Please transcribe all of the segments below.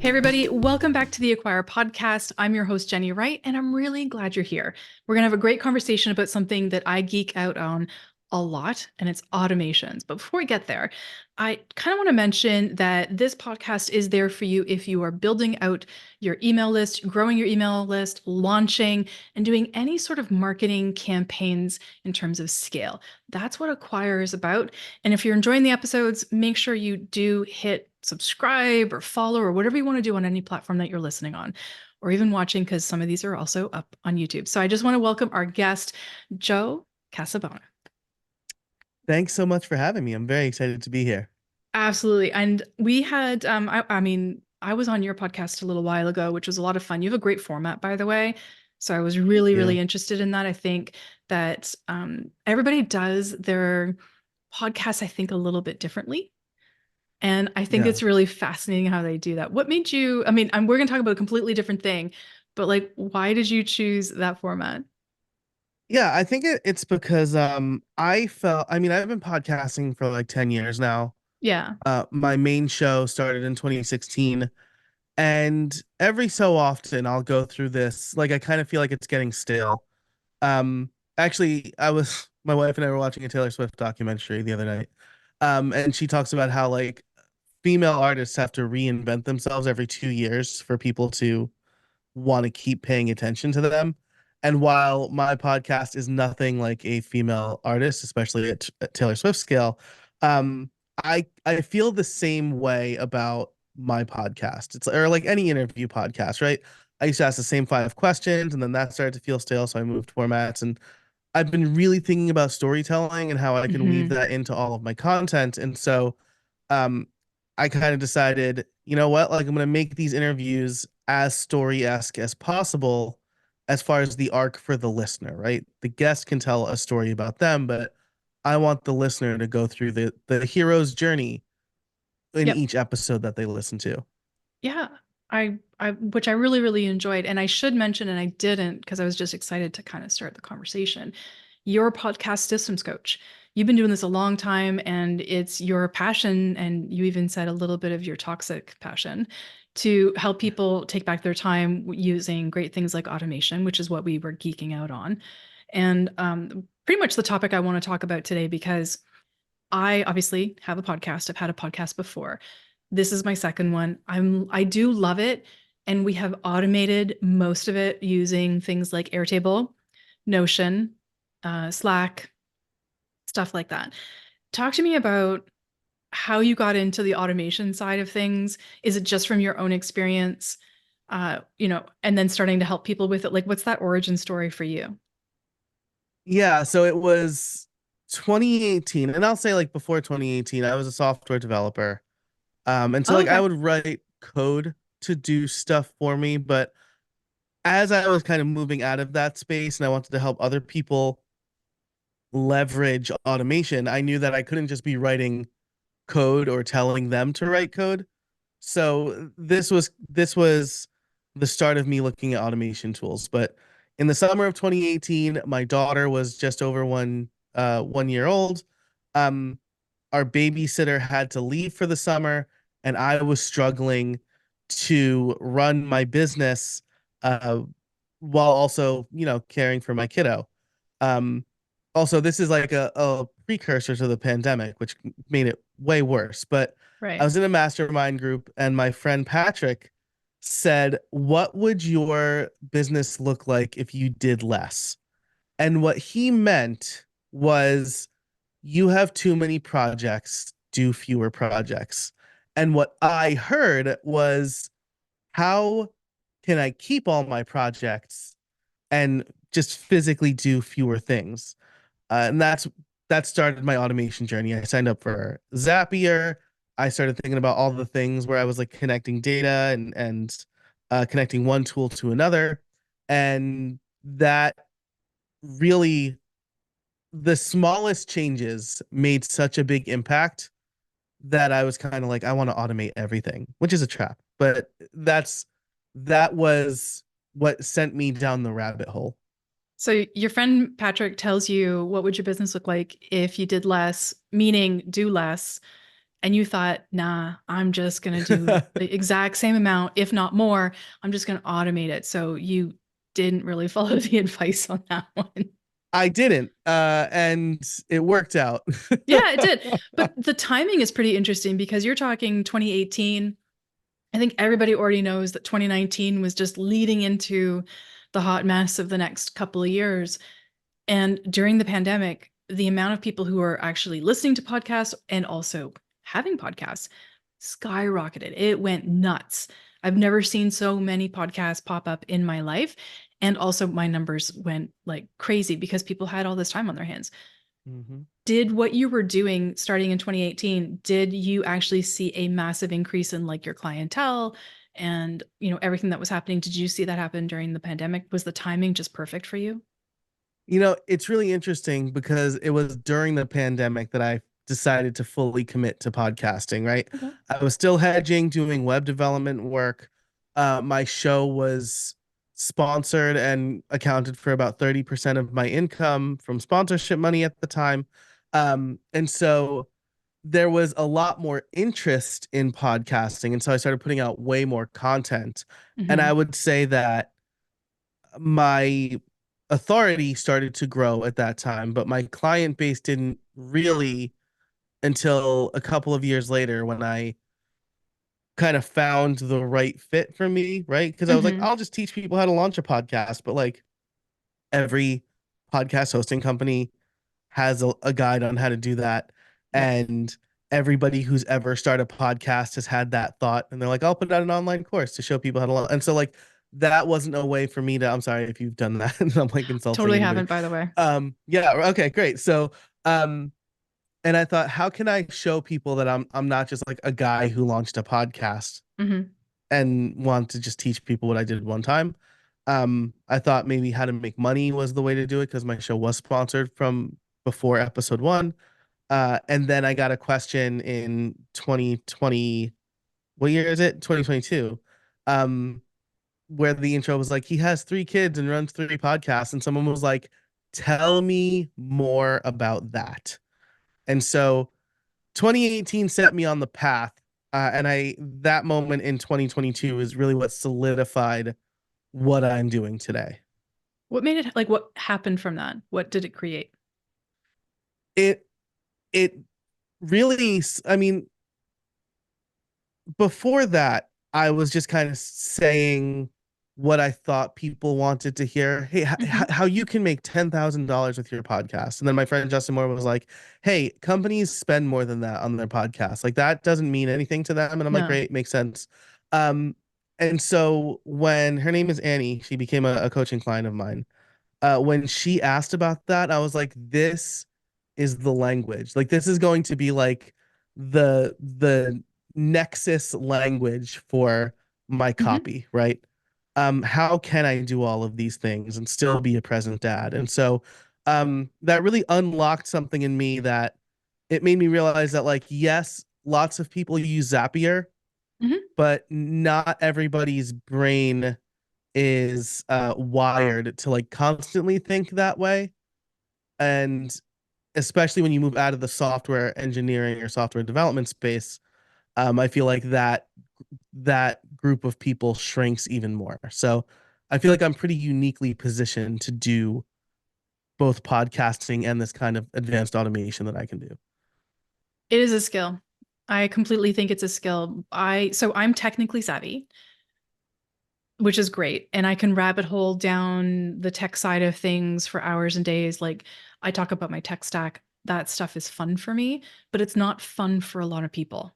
Hey, everybody, welcome back to the Acquire podcast. I'm your host, Jenny Wright, and I'm really glad you're here. We're going to have a great conversation about something that I geek out on a lot, and it's automations. But before we get there, I kind of want to mention that this podcast is there for you if you are building out your email list, growing your email list, launching, and doing any sort of marketing campaigns in terms of scale. That's what Acquire is about. And if you're enjoying the episodes, make sure you do hit subscribe or follow or whatever you want to do on any platform that you're listening on or even watching, because some of these are also up on YouTube. So I just want to welcome our guest, Joe Casabona. Thanks so much for having me. I'm very excited to be here. Absolutely. And we had, I was on your podcast a little while ago, which was a lot of fun. You have a great format, by the way. So I was Thank really, really you. interested in that. I think that everybody does their podcasts, I think, a little bit differently. And I think Yeah. it's really fascinating how they do that. What made you, we're going to talk about a completely different thing, but like, why did you choose that format? Yeah, I think it's because I've been podcasting for like 10 years now. Yeah. My main show started in 2016, and every so often I'll go through this, like I kind of feel like it's getting stale. Actually, I was my wife and I were watching a Taylor Swift documentary the other night. And she talks about how like female artists have to reinvent themselves every 2 years for people to want to keep paying attention to them. And while my podcast is nothing like a female artist, especially at Taylor Swift scale, I feel the same way about my podcast. It's or like any interview podcast, right? I used to ask the same 5 questions, and then that started to feel stale, so I moved formats. And I've been really thinking about storytelling and how I can weave Hmm. that into all of my content. And so um, I kind of decided, you know what, like I'm gonna make these interviews as story-esque as possible as far as the arc for the listener, right? The guest can tell a story about them, but I want the listener to go through the hero's journey in Yep. each episode that they listen to. Yeah. Which I really, really enjoyed. And I should mention, and I didn't because I was just excited to kind of start the conversation. You're a podcast systems coach. You've been doing this a long time, and it's your passion. And you even said a little bit of your toxic passion to help people take back their time using great things like automation, which is what we were geeking out on. And pretty much the topic I want to talk about today, because I obviously have a podcast. I've had a podcast before. This is my second one. I do love it, and we have automated most of it using things like Airtable, Notion, Slack, stuff like that. Talk to me about how you got into the automation side of things. Is it just from your own experience? And then starting to help people with it. Like, what's that origin story for you? Yeah, so it was 2018, and I'll say like before 2018, I was a software developer. And so Oh, like I okay. would write code to do stuff for me, but as I was kind of moving out of that space and I wanted to help other people leverage automation, I knew that I couldn't just be writing code or telling them to write code. So this was the start of me looking at automation tools. But in the summer of 2018, my daughter was just over 1 year old. Um, our babysitter had to leave for the summer, and I was struggling to run my business uh, while also, caring for my kiddo. Um, Also, this is like a precursor to the pandemic, which made it way worse. But I Right. was in a mastermind group, and my friend Patrick said, "What would your business look like if you did less?" And what he meant was you have too many projects, do fewer projects. And what I heard was, how can I keep all my projects and just physically do fewer things? And that started my automation journey. I signed up for Zapier. I started thinking about all the things where I was like connecting data and connecting one tool to another, and that really the smallest changes made such a big impact that I was kind of like, I want to automate everything, which is a trap. But that was what sent me down the rabbit hole. So your friend Patrick tells you, what would your business look like if you did less, meaning do less. and you thought, nah, I'm just going to do the exact same amount, if not more. I'm just going to automate it. So you didn't really follow the advice on that one. I didn't, and it worked out. Yeah, it did. But the timing is pretty interesting because you're talking 2018. I think everybody already knows that 2019 was just leading into the hot mess of the next couple of years. And during the pandemic, the amount of people who are actually listening to podcasts and also having podcasts skyrocketed. It went nuts. I've never seen so many podcasts pop up in my life. And also, my numbers went like crazy because people had all this time on their hands. Mhm. Did what you were doing starting in 2018, did you actually see a massive increase in like your clientele and, everything that was happening? Did you see that happen during the pandemic? Was the timing just perfect for you? It's really interesting because it was during the pandemic that I decided to fully commit to podcasting, right? Okay. I was still hedging, doing web development work. My show was sponsored and accounted for about 30% of my income from sponsorship money at the time. And so there was a lot more interest in podcasting. And so I started putting out way more content. And I Hmm. would say that my authority started to grow at that time, but my client base didn't really until a couple of years later when I kind of found the right fit for me, right? Because I was like, Hmm. I'll just teach people how to launch a podcast, but like every podcast hosting company has a guide on how to do that. Yep. And everybody who's ever started a podcast has had that thought. And they're like, I'll put out an online course to show people how to launch. And so like that wasn't a way for me to, I'm sorry if you've done that. And I'm like insulting Totally anybody. haven't, by the way. Yeah, okay, great. So and I thought, how can I show people that I'm not just like a guy who launched a podcast Hmm. and want to just teach people what I did one time. I thought maybe how to make money was the way to do it because my show was sponsored from before episode one. And then I got a question in 2020. What year is it? 2022. Um, where the intro was like, he has three kids and runs three podcasts. And someone was like, tell me more about that. And so 2018 set me on the path. And that moment in 2022 is really what solidified what I'm doing today. What made it like what happened from that? What did it create? It, it really, I mean, before that, I was just kind of saying what I thought people wanted to hear. Hey, Hmm. how you can make $10,000 with your podcast. And then my friend Justin Moore was like, hey, companies spend more than that on their podcast. Like that doesn't mean anything to them. And I'm like, No. great, makes sense. Um, and so when her name is Annie, she became a coaching client of mine. When she asked about that, I was like, this is the language. Like this is going to be like the nexus language for my Hmm. copy, right? How can I do all of these things and still be a present dad? And so that really unlocked something in me that it made me realize that like, yes, lots of people use Zapier, Hmm. but not everybody's brain is wired to like constantly think that way. And especially when you move out of the software engineering or software development space, I feel like that group of people shrinks even more. So I feel like I'm pretty uniquely positioned to do both podcasting and this kind of advanced automation that I can do. It is a skill. I completely think it's a skill. I'm technically savvy, which is great. And I can rabbit hole down the tech side of things for hours and days. Like I talk about my tech stack. That stuff is fun for me, but it's not fun for a lot of people.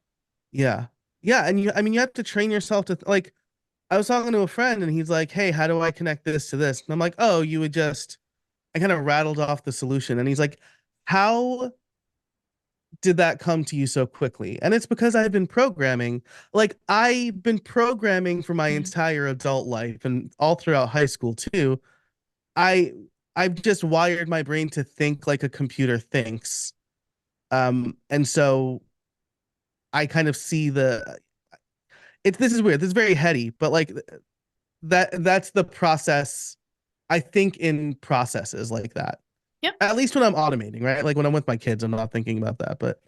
Yeah. Yeah. And I mean, you have to train yourself to like, I was talking to a friend and he's like, hey, how do I connect this to this? And I'm like, oh, you would just, I kind of rattled off the solution. And he's like, how did that come to you so quickly? And it's because I've been programming. Like I've been programming for my Mhm. entire adult life and all throughout high school too. I I've just wired my brain to think like a computer thinks. And so I kind of see this is weird. This is very heady, but like that's the process. I think in processes like that. Yep. At least when I'm automating, right? Like when I'm with my kids, I'm not thinking about that, but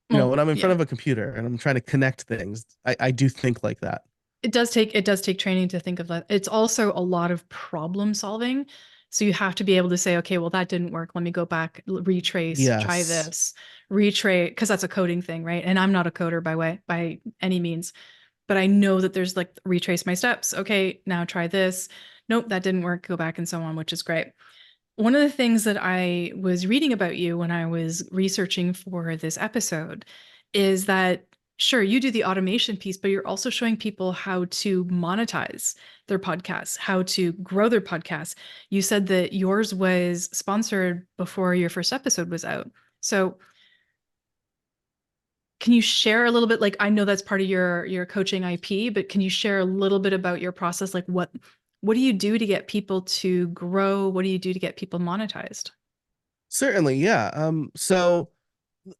Well, When I'm in front yeah. of a computer and I'm trying to connect things, I do think like that. It does take training to think of that. It's also a lot of problem solving. So you have to be able to say, okay, well, that didn't work. Let me go back, retrace, try Yes. this, retrace, because that's a coding thing, right? And I'm not a coder by any means, but I know that there's like retrace my steps. Okay, now try this. Nope, that didn't work. Go back and so on, which is great. One of the things that I was reading about you when I was researching for this episode is that sure, you do the automation piece, but you're also showing people how to monetize their podcasts, how to grow their podcasts. You said that yours was sponsored before your first episode was out. So, can you share a little bit, like I know that's part of your coaching IP, but can you share a little bit about your process, like what do you do to get people to grow? What do you do to get people monetized? Certainly, yeah. So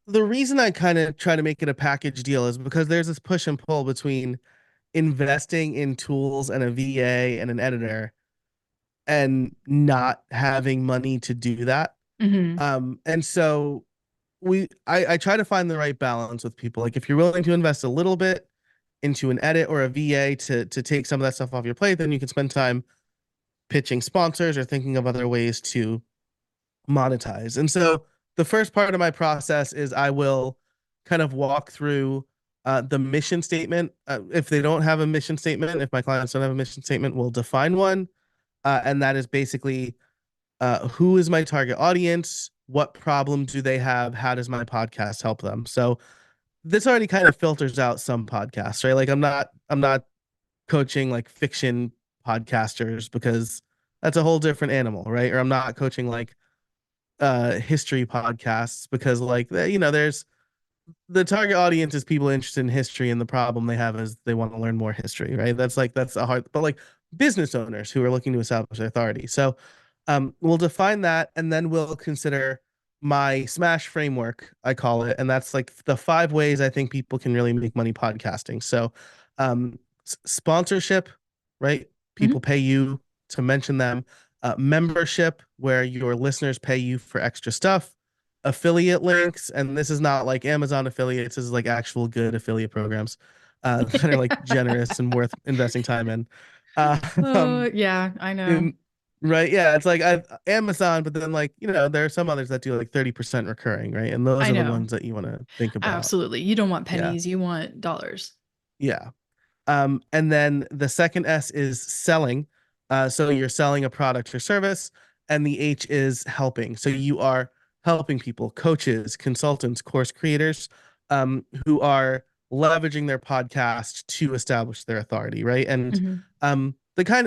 the reason I kind of try to make it a package deal is because there's this push and pull between investing in tools and a VA and an editor and not having money to do that. Mhm. And so I try to find the right balance with people. Like if you're willing to invest a little bit into an edit or a VA to take some of that stuff off your plate, then you can spend time pitching sponsors or thinking of other ways to monetize. And so the first part of my process is I will kind of walk through the mission statement. If they don't have a mission statement, if my clients don't have a mission statement, we'll define one. And that is basically who is my target audience? What problem do they have? How does my podcast help them? So this already kind of filters out some podcasts, right? Like I'm not coaching like fiction podcasters because that's a whole different animal, right? Or I'm not coaching like history podcasts because like there's the target audience is people interested in history, and the problem they have is they want to learn more history, right? That's a hard, but like business owners who are looking to establish their authority. So we'll define that, and then we'll consider my smash framework, I call it, and that's like the 5 ways I think people can really make money podcasting. So sponsorship, right? People Mhm. pay you to mention them. Membership, where your listeners pay you for extra stuff. Affiliate links, and this is not like Amazon affiliates. This is like actual good affiliate programs that are like generous and worth investing time in. Uh, Oh, um, yeah, I know. in right, yeah, it's like Amazon, but then like there are some others that do like 30% recurring, right? And those I are the know. ones that you want to think about. Absolutely. You don't want Yeah, pennies, you want dollars. yeah. And then the second S is selling. So you're selling a product or service, and the H is helping. So you are helping people, coaches, consultants, course creators, who are leveraging their podcast to establish their authority, right? And Mhm.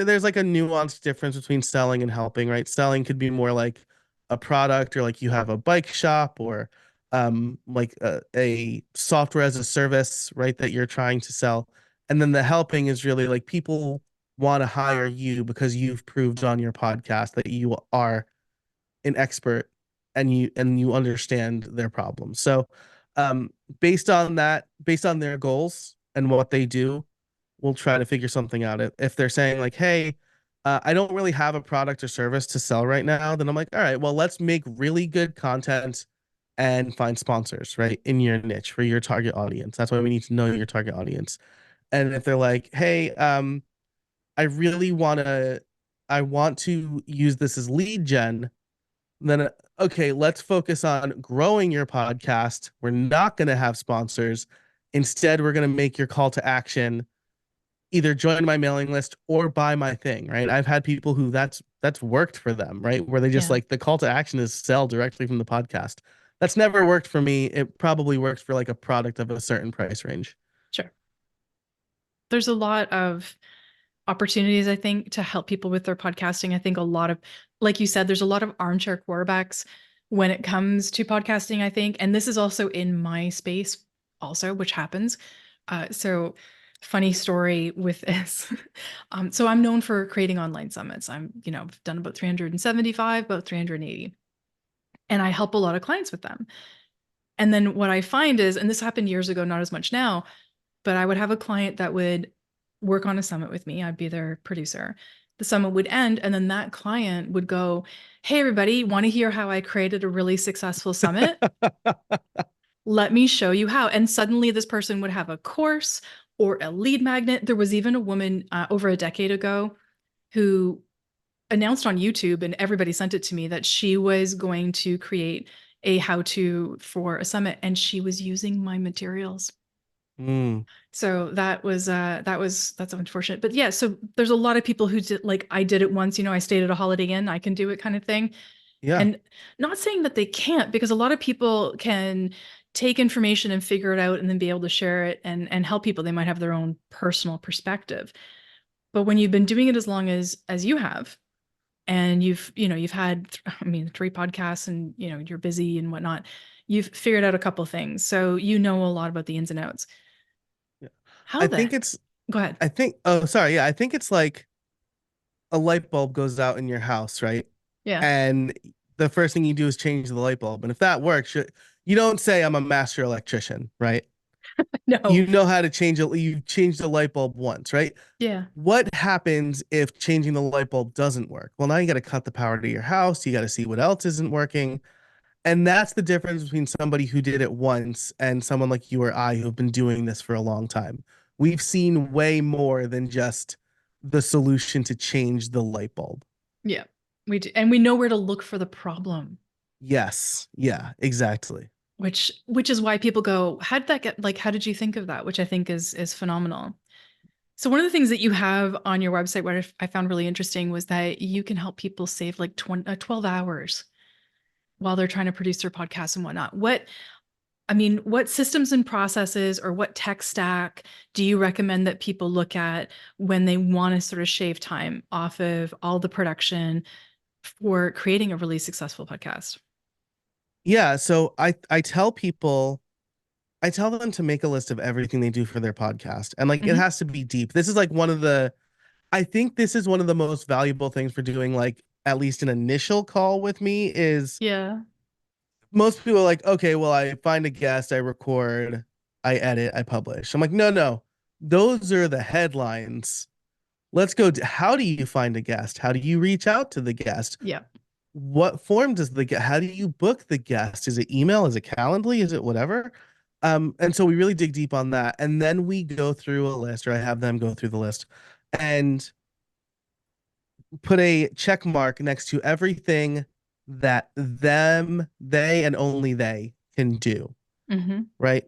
there's like a nuanced difference between selling and helping, right? Selling could be more like a product, or like you have a bike shop, or like a software as a service, right? That you're trying to sell. And then the helping is really like people want to hire you because you've proved on your podcast that you are an expert, and you understand their problems. So um based on that, based on their goals and what they do, we'll try to figure something out. If they're saying like, hey, I don't really have a product or service to sell right now, then I'm like, all right, well, let's make really good content and find sponsors, right, in your niche for your target audience. That's why we need to know your target audience. And if they're like, hey, I really I want to use this as lead gen, then okay, let's focus on growing your podcast. We're not going to have sponsors. Instead, we're going to make your call to action either join my mailing list or buy my thing, right? I've had people who that's worked for them, right? Where they just Yeah, like the call to action is sell directly from the podcast. That's never worked for me. It probably works for like a product of a certain price range. sure. There's a lot of opportunities, I think, to help people with their podcasting. I think a lot of, like you said, there's a lot of armchair quarterbacks when it comes to podcasting, I think. And this is also in my space, also, which happens. So, funny story with this. So, I'm known for creating online summits. I've done about 375, about 380, and I help a lot of clients with them. And then what I find is, and this happened years ago, not as much now, but I would have a client that would work on a summit with me. I'd be their producer. The summit would end, and then that client would go, hey, everybody, want to hear how I created a really successful summit? let me show you how. And suddenly this person would have a course or a lead magnet. There was even a woman over a decade ago who announced on YouTube, and everybody sent it to me, that she was going to create a how to for a summit, and she was using my materials. Mm, So that's unfortunate. But yeah, so there's a lot of people who did, like, I did it once, I stayed at a Holiday Inn, I can do it kind of thing. yeah. And not saying that they can't, because a lot of people can take information and figure it out and then be able to share it and help people. They might have their own personal perspective. But when you've been doing it as long as you have, and you've had, I mean, 3 podcasts, and you're busy and whatnot, you've figured out a couple things. So you know a lot about the ins and outs. Yeah. How I the think it's Go ahead. I think oh sorry, yeah, I think it's like a light bulb goes out in your house, right? Yeah. And the first thing you do is change the light bulb. And if that works, you don't say I'm a master electrician, right? No. You know how to change it. You change the light bulb once, right? Yeah. What happens if changing the light bulb doesn't work? Well, now you got to cut the power to your house. You got to see what else isn't working. And that's the difference between somebody who did it once and someone like you or I who've been doing this for a long time. We've seen way more than just the solution to change the light bulb. Yeah. We do. And we know where to look for the problem, Yes. Yeah, exactly. which is why people go, how did that get, like, how did you think of that? Which I think is phenomenal. So one of the things that you have on your website, what I found really interesting, was that you can help people save like 12 hours while they're trying to produce their podcasts and whatnot. What systems and processes, or what tech stack do you recommend that people look at when they want to sort of shave time off of all the production for creating a really successful podcast? Yeah, so I tell them to make a list of everything they do for their podcast. And like it Hmm. has to be deep. This is like one of the I think this is one of the most valuable things for doing like at least an initial call with me is Yeah. most people are like, okay, well, I find a guest, I record, I edit, I publish. I'm like, no, no. Those are the headlines. Let's go to how do you find a guest? How do you reach out to the guest? Yeah. What form does the get? How do you book the guest? Is it email? Is it Calendly? Is it whatever? And so we really dig deep on that, and then we go through a list, or I have them go through the list, and put a check mark next to everything that they, and only they can do, Hmm. right?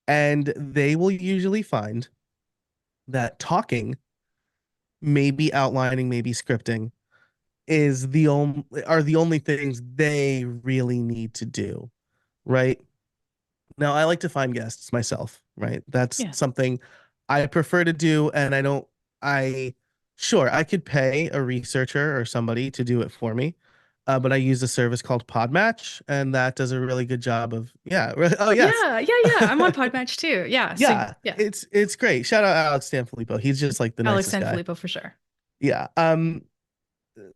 And they will usually find that talking, maybe outlining, maybe scripting, is the only are the only things they really need to do, right? Now, I like to find guests myself, right? That's Yeah. something I prefer to do, and I, sure, I could pay a researcher or somebody to do it for me, but I use a service called Podmatch, and that does a really good job of, yeah, oh, yes. Yeah. Yeah. Yeah. I'm on Podmatch too. Yeah. So Yeah, yeah. it's great. Shout out Alex Stanfilippo. He's just like the Alex nicest guy. Sanfilippo for sure. Yeah.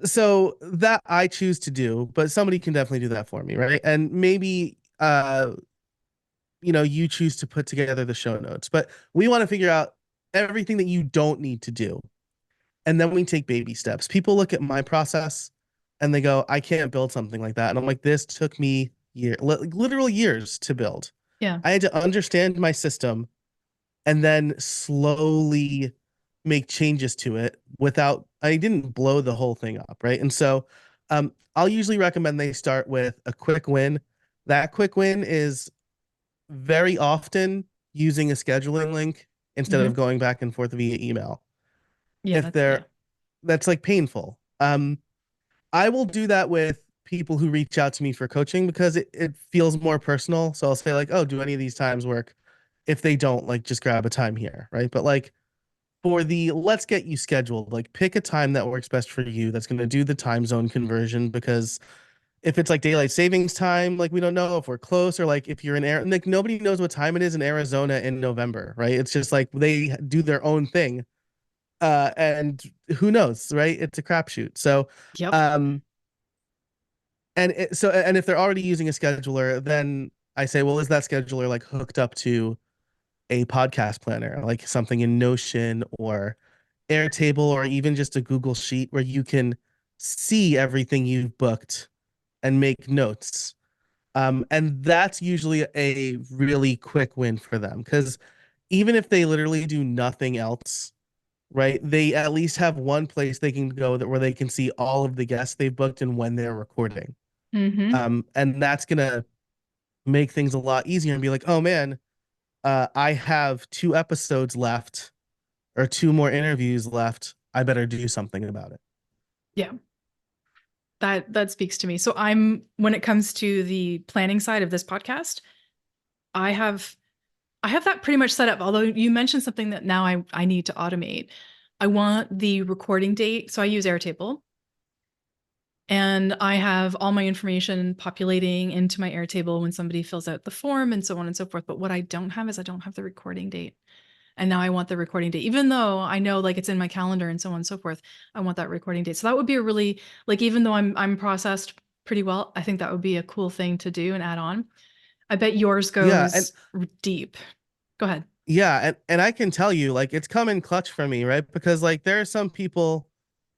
So that I choose to do, but somebody can definitely do that for me, right? And maybe you choose to put together the show notes, but we want to figure out everything that you don't need to do. And then we take baby steps. People look at my process and they go, I can't build something like that. And I'm like, this took me literal years to build. Yeah. I had to understand my system and then slowly make changes to it I didn't blow the whole thing up, right? And so I'll usually recommend they start with a quick win. That quick win is very often using a scheduling link instead of Hmm. going back and forth via email. Yeah. If they're That's like painful. I will do that with people who reach out to me for coaching because it feels more personal. So I'll say like, oh, do any of these times work? If they don't, like just grab a time here, right? But like for the let's get you scheduled, like pick a time that works best for you that's going to do the time zone conversion because if it's like daylight savings time, like we don't know if we're close or like if you're in air, like nobody knows what time it is in Arizona in November, right? It's just like they do their own thing. And who knows, right? It's a crapshoot. So, Yep. um, and if they're already using a scheduler, then I say, well, is that scheduler like hooked up to a podcast planner, like something in Notion or Airtable or even just a Google Sheet where you can see everything you've booked and make notes. And that's usually a really quick win for them because even if they literally do nothing else, right, they at least have one place they can go that where they can see all of the guests they've booked and when they're recording. Mm-hmm. And that's gonna make things a lot easier and be like, oh man, I have 2 episodes left or 2 more interviews left. I better do something about it. Yeah, that speaks to me. So I'm when it comes to the planning side of this podcast, I have I have that pretty much set up. Although you mentioned something that now I need to automate. I want the recording date. So I use Airtable. And I have all my information populating into my Airtable when somebody fills out the form and so on and so forth. But what I don't have is I don't have the recording date. And now I want the recording date, even though I know like it's in my calendar and so on and so forth. I want that recording date. So that would be a really like even though I'm processed pretty well, I think that would be a cool thing to do and add on. I bet yours Yeah, and goes deep. Go ahead. yeah, and I can tell you, like it's come in clutch for me, right? Because like there are some people,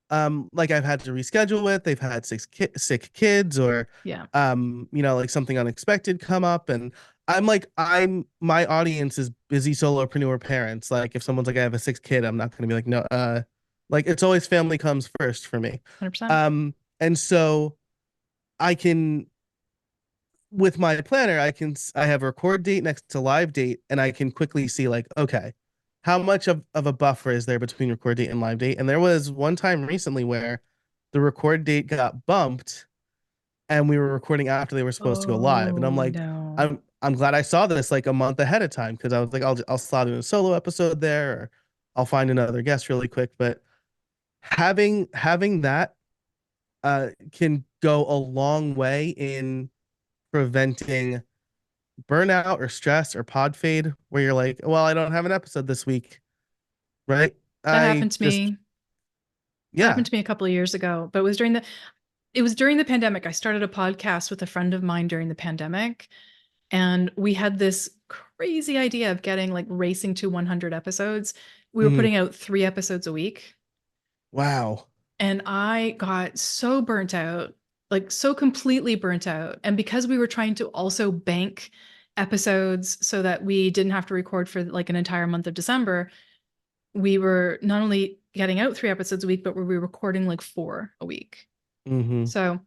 like I've had to reschedule with, they've had sick kids, or Yeah, like something unexpected come up, and I'm my audience is busy solopreneur parents. Like if someone's like I have a sick kid, I'm not gonna be like no, like it's always family comes first for me, 100%. and so I can with my planner, I have a record date next to live date, and I can quickly see like, okay, how much of a buffer is there between record date and live date? And there was one time recently where the record date got bumped and we were recording after they were supposed to go live. And I'm Oh like, no. I'm glad I saw this like a month ahead of time because I was like, I'll slot in a solo episode there, or I'll find another guest really quick. But having that can go a long way in preventing burnout or stress or pod fade where you're like, well, I don't have an episode this week, right? That I happened to just, me. That yeah. happened to me a couple of years ago, but it was during the pandemic. I started a podcast with a friend of mine during the pandemic, and we had this crazy idea of getting like racing to 100 episodes. We were Mhm. putting out 3 episodes a week, Wow. and I got so burnt out, like so completely burnt out. And because we were trying to also bank episodes so that we didn't have to record for like an entire month of December, we were not only getting out 3 episodes a week, but we were recording like 4 a week. Hmm. So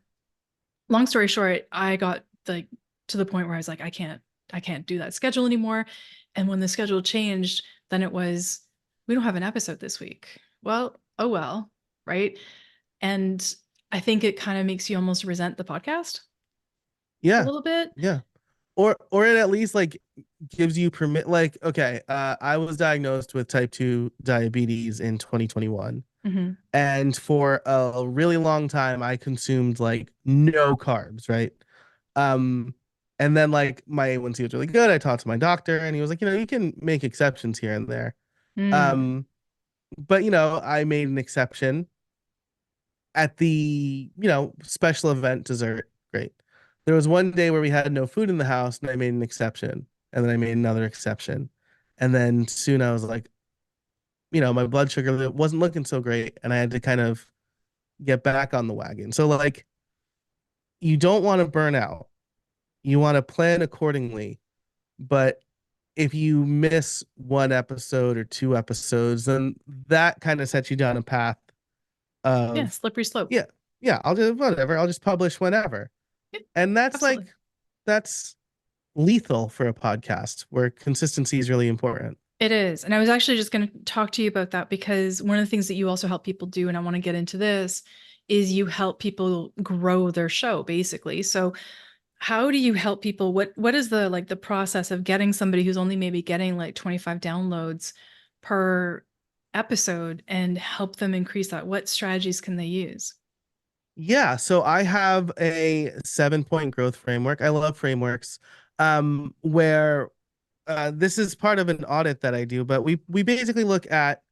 long story short, I got like to the point where I was like, I can't do that schedule anymore. And when the schedule changed, then it was, we don't have an episode this week. Well, oh well, right? And I think it kind of makes you almost resent the podcast a Yeah. little bit. Yeah. Or it at least like gives you permit like, okay, I was diagnosed with type 2 diabetes in 2021. Hmm. And for a really long time I consumed like no carbs, right? Um, and then like my A1C was really good. I talked to my doctor and he was like, you can make exceptions here and there. Mm. Um, but I made an exception at the, special event dessert. Great. There was one day where we had no food in the house and I made an exception. And then I made another exception. And then soon I was like, my blood sugar wasn't looking so great. And I had to kind of get back on the wagon. So like you don't want to burn out. You want to plan accordingly. But if you miss 1 episode or 2 episodes, then that kind of sets you down a path Yeah, of, slippery slope. yeah, yeah, I'll do whatever. I'll just publish whenever. Yeah, And absolutely. that's lethal for a podcast where consistency is really important. It is. And I was actually just going to talk to you about that because one of the things that you also help people do, and I want to get into this, is you help people grow their show, basically. So how do you help people? What is the like the process of getting somebody who's only maybe getting like 25 downloads per episode and help them increase that? What strategies can they use? Yeah, so I have a 7 point growth framework. I love frameworks. Where this is part of an audit that I do, but we basically look at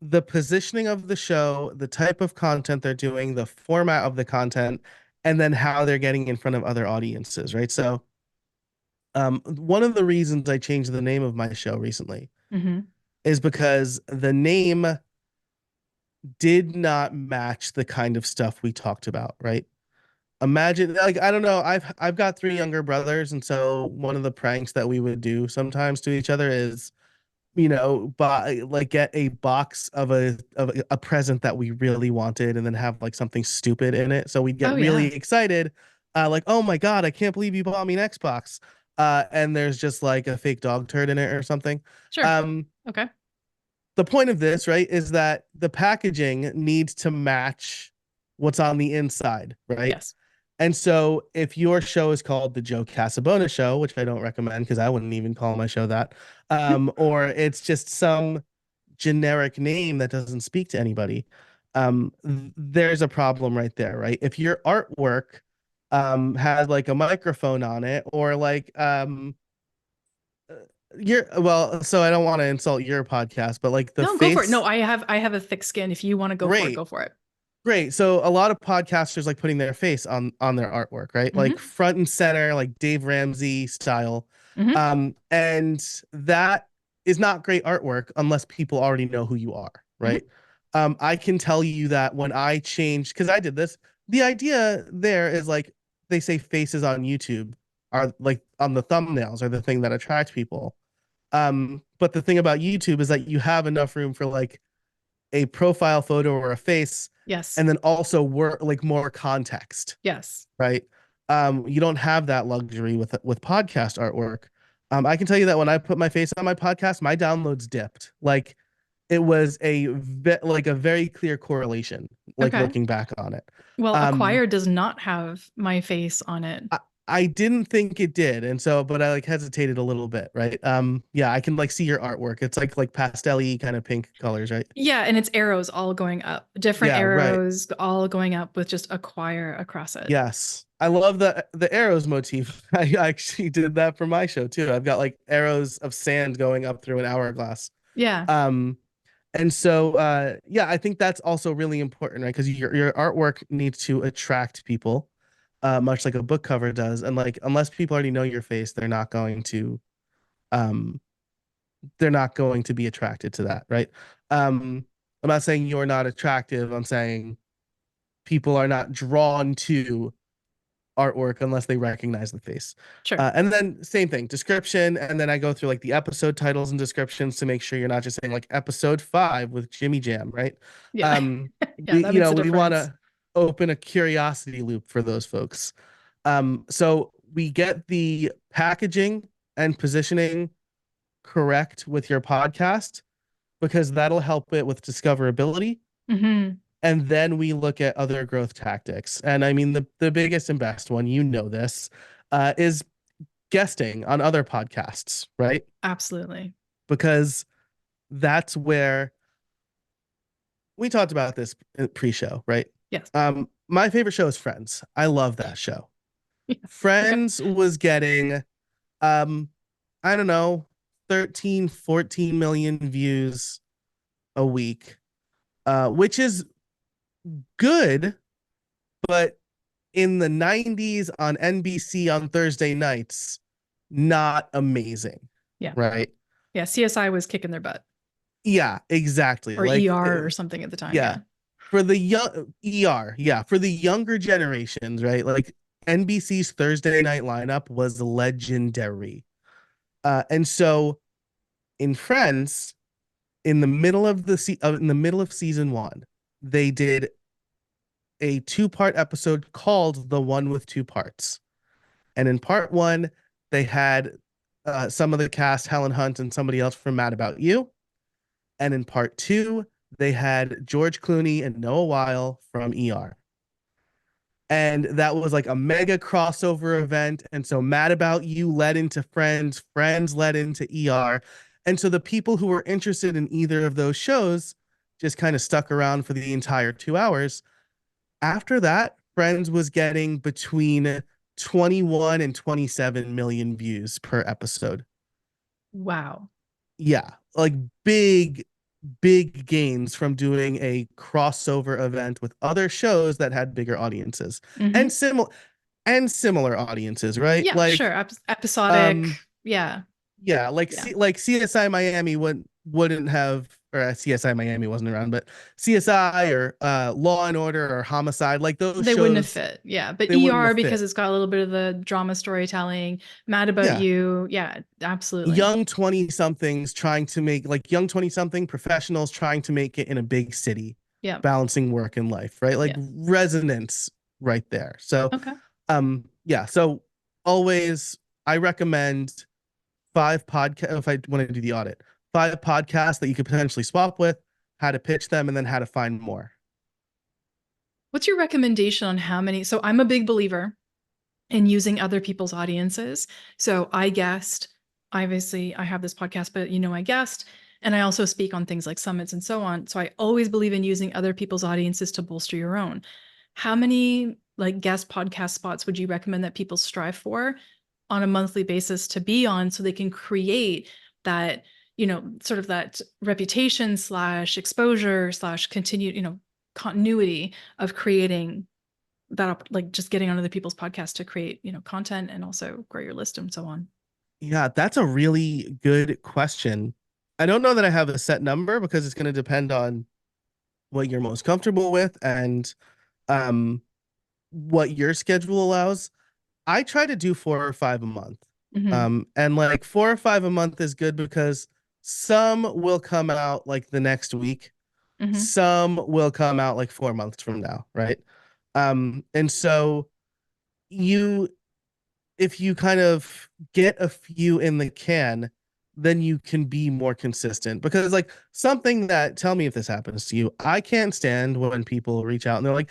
the positioning of the show, the type of content they're doing, the format of the content, and then how they're getting in front of other audiences, right? So, one of the reasons I changed the name of my show recently Hmm. is because the name did not match the kind of stuff we talked about, right? Imagine, like, I don't know, I've got three younger brothers, and so one of the pranks that we would do sometimes to each other is, buy like get a box of a present that we really wanted and then have like something stupid in it. So we'd get Oh really yeah. excited, like, oh my God, I can't believe you bought me an Xbox. And there's just like a fake dog turd in it or something. Sure. Um, Okay. the point of this, right, is that the packaging needs to match what's on the inside, right? Yes. And so if your show is called the Joe Casabona show, which I don't recommend because I wouldn't even call my show that, or it's just some generic name that doesn't speak to anybody, there's a problem right there, right? If your artwork has like a microphone on it, or like your well, so I don't want to insult your podcast, but like the No, go for it. No, face, I have a thick skin. If you want to go for it, great. go for it. Great. So a lot of podcasters like putting their face on their artwork, right? Like Mm-hmm. front and center, like Dave Ramsey style. Mm-hmm. And that is not great artwork unless people already know who you are, Mm-hmm. right? I can tell you that when I changed, because I did this, the idea there is like they say faces on YouTube are like on the thumbnails are the thing that attract people. But the thing about YouTube is that you have enough room for like a profile photo or a face, Yes. and then also work like more context, Yes. right? You don't have that luxury with podcast artwork. I can tell you that when I put my face on my podcast, my downloads dipped. Like it was like a very clear correlation, like Okay. looking back on it. Well, Um, Acquire does not have my face on it. I, I didn't think it did, and so, but I like hesitated a little bit, right? Yeah, I can like see your artwork. It's like pastel-y kind of pink colors, right? Yeah, and it's arrows all going up, different Yeah, right. arrows all going up with just Acquire across it. Yes. I love the arrows motif. I actually did that for my show too. I've got like arrows of sand going up through an hourglass. Yeah. Um and so yeah, I think that's also really important, right? Because your artwork needs to attract people, much like a book cover does. And like unless people already know your face, um they're not going to be attracted to that, right? I'm not saying you're not attractive. I'm saying people are not drawn to artwork unless they recognize the face. Sure. And then same thing, description, and then I go through like the episode titles and descriptions to make sure you're not just saying like episode 5 with Jimmy Jam, right? Yeah. Um, Yeah, that makes a we want difference. to open a curiosity loop for those folks. So we get the packaging and positioning correct with your podcast because that'll help it with discoverability, Hmm. and then we look at other growth tactics. And I mean, the biggest and best one, this, is guesting on other podcasts, right? Absolutely. Because that's where we talked about this pre-show, right? Yes. My favorite show is Friends. I love that show. Yeah. Okay. Friends was getting, um, I don't know, 13, 14 million views a week, which is good, but in the 90s on NBC on Thursday nights, not amazing, Yeah. right? Yeah. CSI was kicking their butt, Yeah, exactly. or ER or something at the time. Yeah, Yeah. for the young yeah, for the younger generations, right? Like NBC's Thursday night lineup was legendary. And so in Friends, in the middle of season 1, they did a two-part episode called The One with Two Parts. And in part 1, they had some of the cast, Helen Hunt and somebody else from Mad About You. And in part 2, they had George Clooney and Noah Weil from ER. And that was like a mega crossover event. And so Mad About You led into Friends, Friends led into ER. And so the people who were interested in either of those shows just kind of stuck around for the entire 2 hours. After that, Friends was getting between 21 and 27 million views per episode. Wow. Yeah, like big, big gains from doing a crossover event with other shows that had bigger audiences and Hmm. similar audiences, right? Yeah, sure. Like, Episodic. um, Yeah. yeah, like Yeah. CSI Miami. When wouldn't have, or CSI Miami wasn't around, but CSI or Law and Order or Homicide, like those They wouldn't have shows, fit. Yeah. But they wouldn't ER, have because fit. it's got a little bit of the drama storytelling, Mad About Yeah. You. Yeah, absolutely. Young 20 somethings trying to make, like young 20 something professionals trying to make it in a big city, Yeah. balancing work and life, right? Like Yeah. resonance right there. So, Okay. yeah. So always, I recommend five podcasts if I want to do the audit, five podcasts that you could potentially swap with, how to pitch them, and then how to find more. What's your recommendation on how many? So I'm a big believer in using other people's audiences. So I guessed, obviously, I have this podcast, but I guessed, and I also speak on things like summits and so on. So I always believe in using other people's audiences to bolster your own. How many like guest podcast spots would you recommend that people strive for on a monthly basis to be on so they can create that, sort of that reputation slash exposure slash continued, continuity of creating that, like just getting on other people's podcasts to create, content and also grow your list and so on. Yeah, that's a really good question. I don't know that I have a set number because it's going to depend on what you're most comfortable with and um what your schedule allows. I try to do 4 or 5 a month. Mm-hmm. And like 4 or 5 a month is good because some will come out like the next week. Mm-hmm. Some will come out like 4 months from now, right? And so you if you kind of get a few in the can, then you can be more consistent. Because like something that, tell me if this happens to you, I can't stand when people reach out and they're like,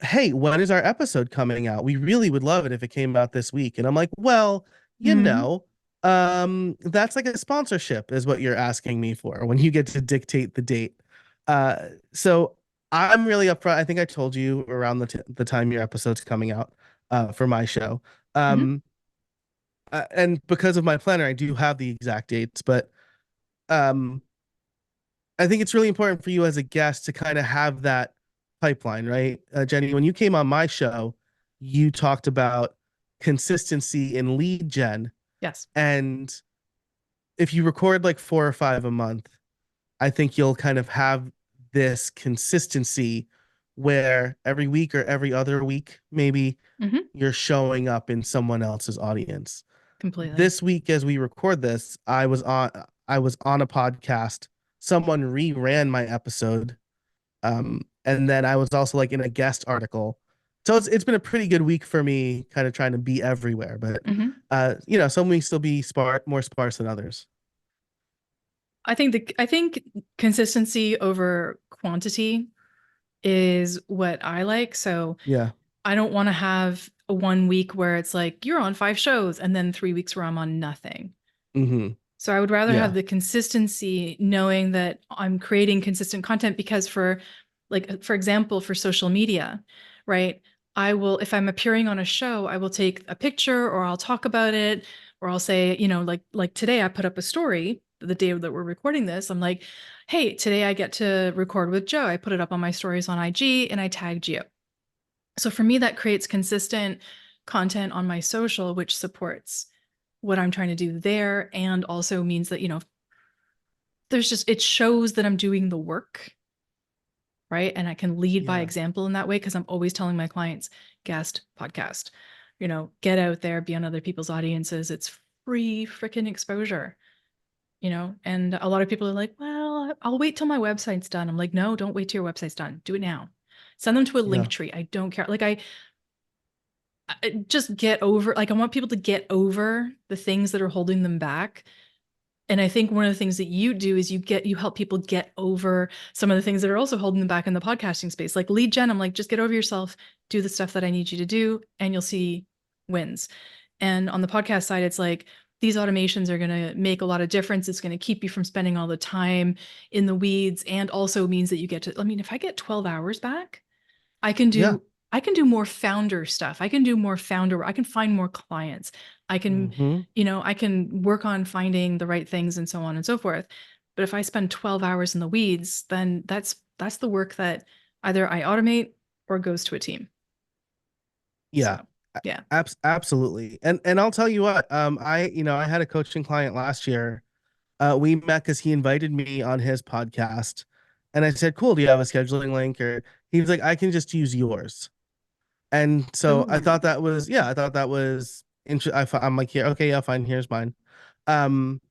"Hey, when is our episode coming out? We really would love it if it came out this week." And I'm like, "Well, you Mm-hmm. know, that's like a sponsorship is what you're asking me for when you get to dictate the date." So I'm really upfront. I think I told you around the time your episode's coming out for my show. Mm-hmm. Um, and because of my planner, I do have the exact dates, but um, I think it's really important for you as a guest to kind of have that pipeline, right? Jenny, when you came on my show, you talked about consistency in lead gen. Yes. And if you record like 4 or 5 a month, I think you'll kind of have this consistency where every week or every other week, maybe Mm-hmm. you're showing up in someone else's audience. Completely. This week as we record this, I was on a podcast. Someone reran my episode. And then I was also like in a guest article. So it's been a pretty good week for me kind of trying to be everywhere, but Mm-hmm. some weeks still be more sparse than others. I think consistency over quantity is what I like. So Yeah. I don't want to have a 1 week where it's like you're on 5 shows and then 3 weeks where I'm on nothing. Mm-hmm. So I would rather have Yeah. the consistency knowing that I'm creating consistent content because for example, for social media, right? I will, if I'm appearing on a show, I will take a picture or I'll talk about it or I'll say, like today I put up a story the day that we're recording this. I'm like, hey, today I get to record with Joe. I put it up on my stories on IG and I tagged you. So for me, that creates consistent content on my social, which supports what I'm trying to do there and also means that, it shows that I'm doing the work, right? And I can lead by Yeah. example in that way because I'm always telling my clients, guest podcast, get out there, be on other people's audiences. It's free freaking exposure, and a lot of people are like, well, I'll wait till my website's done. I'm like, no, don't wait till your website's done. Do it now. Send them to a link Yeah. tree. I don't care. Like I just get over, like I want people to get over the things that are holding them back. And I think one of the things that you do is you help people get over some of the things that are also holding them back in the podcasting space. Like lead gen, I'm like, just get over yourself, do the stuff that I need you to do, and you'll see wins. And on the podcast side, it's like these automations are going to make a lot of difference. It's going to keep you from spending all the time in the weeds and also means that you get to, I mean, if I get 12 hours back, I can Yeah. do I can do more founder stuff. I can do more founder. I can find more clients. I can, Mm-hmm. I can work on finding the right things and so on and so forth. But if I spend 12 hours in the weeds, then that's the work that either I automate or goes to a team. Yeah. So, yeah. Absolutely. And I'll tell you what, I had a coaching client last year. We met because he invited me on his podcast, and I said, "Cool, do you have a scheduling link?" Or he was like, "I can just use yours." And so I Oh. thought that was, yeah, I thought that was interesting. I'm like, here, okay, yeah, fine, here's mine. Um,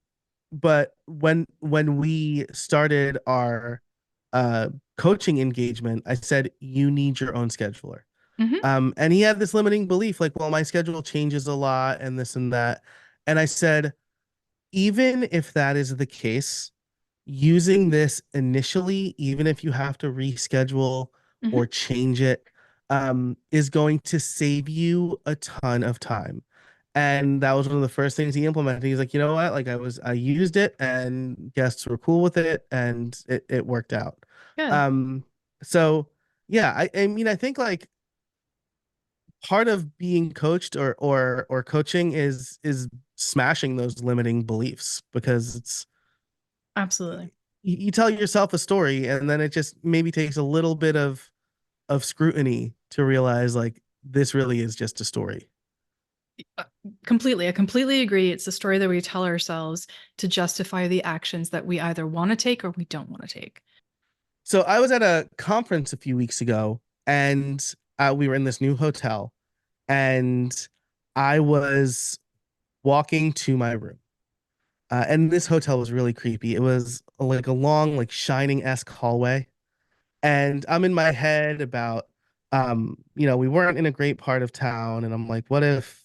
but when we started our coaching engagement, I said, you need your own scheduler. Hmm. And he had this limiting belief, like, well, my schedule changes a lot and this and that. And I said, even if that is the case, using this initially, even if you have to reschedule or Hmm. change it, is going to save you a ton of time. And that was one of the first things he implemented. He's like, you know what? Like I used it and guests were cool with it and it worked out. Good. Um, so yeah, I mean, I think like part of being coached or coaching is smashing those limiting beliefs because it's Absolutely. you tell yourself a story and then it just maybe takes a little bit of scrutiny to realize like this really is just a story. Uh, Completely. I completely agree. It's the story that we tell ourselves to justify the actions that we either want to take or we don't want to take. So I was at a conference a few weeks ago and we were in this new hotel and I was walking to my room. And this hotel was really creepy. It was like a long, like shining-esque hallway. And I'm in my head about, we weren't in a great part of town. And I'm like, what if,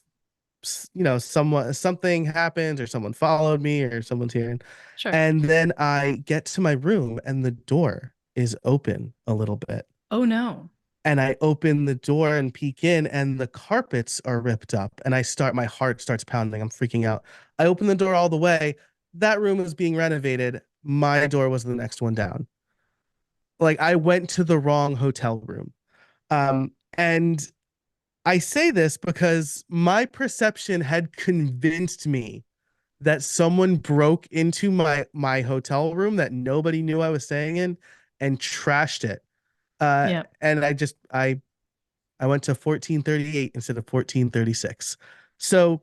something happens or someone followed me or someone's here. Sure. And then I get to my room and the door is open a little bit. Oh no. And I open the door and peek in, and the carpets are ripped up. And my heart starts pounding. I'm freaking out. I open the door all the way. That room was being renovated. My door was the next one down. Like I went to the wrong hotel room. And I say this because my perception had convinced me that someone broke into my hotel room that nobody knew I was staying in and trashed it. Yeah. And I went to 1438 instead of 1436. So,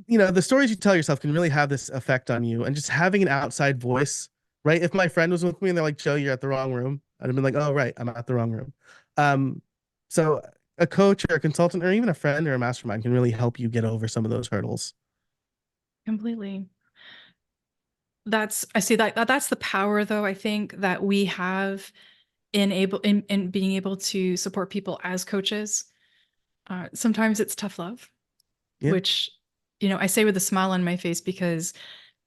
the stories you tell yourself can really have this effect on you. And just having an outside voice, right? If my friend was with me and they're like, Joe, you're at the wrong room, I'd have been like, oh, right, I'm at the wrong room. Um, so a coach or a consultant or even a friend or a mastermind can really help you get over some of those hurdles. Completely. I see that's the power though, I think, that we have in being able to support people as coaches. Sometimes it's tough love, Yeah. which, I say with a smile on my face because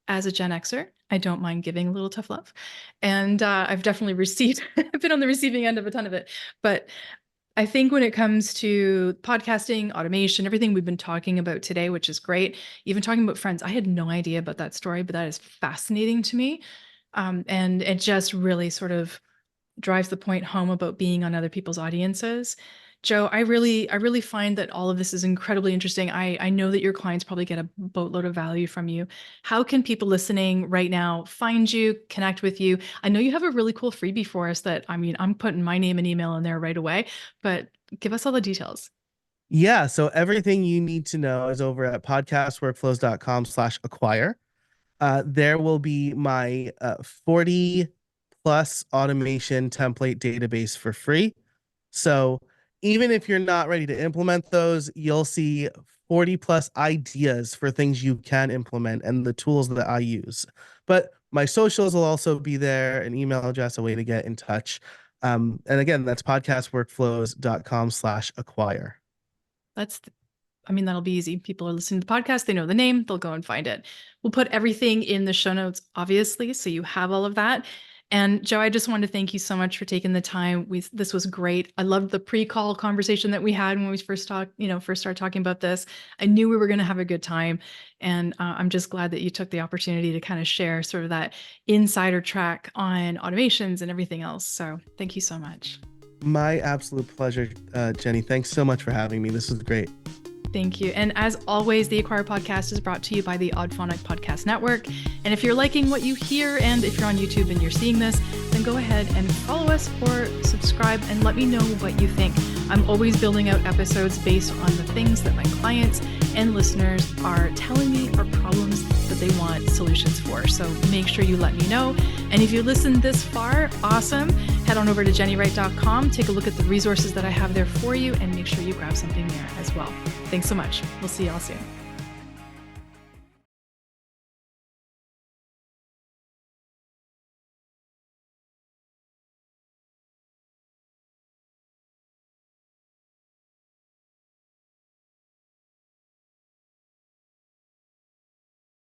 as a Gen Xer, I don't mind giving a little tough love. And I've definitely received, I've been on the receiving end of a ton of it. But I think when it comes to podcasting, automation, everything we've been talking about today, which is great, even talking about friends, I had no idea about that story, but that is fascinating to me. And it just really sort of drives the point home about being on other people's audiences. Joe, I really find that all of this is incredibly interesting. I know that your clients probably get a boatload of value from you. How can people listening right now find you, connect with you? I know you have a really cool freebie for us that, I mean, I'm putting my name and email in there right away, but give us all the details. Yeah. So everything you need to know is over at podcastworkflows.com/acquire. There will be my 40 plus automation template database for free. So even if you're not ready to implement those, you'll see 40 plus ideas for things you can implement and the tools that I use. But my socials will also be there, an email address, a way to get in touch. And again, that's podcastworkflows.com/acquire. That's I mean, that'll be easy. People are listening to the podcast, they know the name, they'll go and find it. We'll put everything in the show notes, obviously, so you have all of that. And Joe, I just wanted to thank you so much for taking the time. This was great. I loved the pre-call conversation that we had when we first started talking about this. I knew we were going to have a good time, and I'm just glad that you took the opportunity to kind of share sort of that insider track on automations and everything else. So thank you so much. My absolute pleasure, Jenny. Thanks so much for having me. This was great. Thank you. And as always, the Acquire podcast is brought to you by the Oddphonic Podcast Network. And if you're liking what you hear, and if you're on YouTube and you're seeing this, then go ahead and follow us or subscribe and let me know what you think. I'm always building out episodes based on the things that my clients and listeners are telling me are problems that they want solutions for. So make sure you let me know. And if you listened this far, awesome. Head on over to jennywright.com, take a look at the resources that I have there for you, and make sure you grab something there as well. Thanks so much. We'll see y'all soon.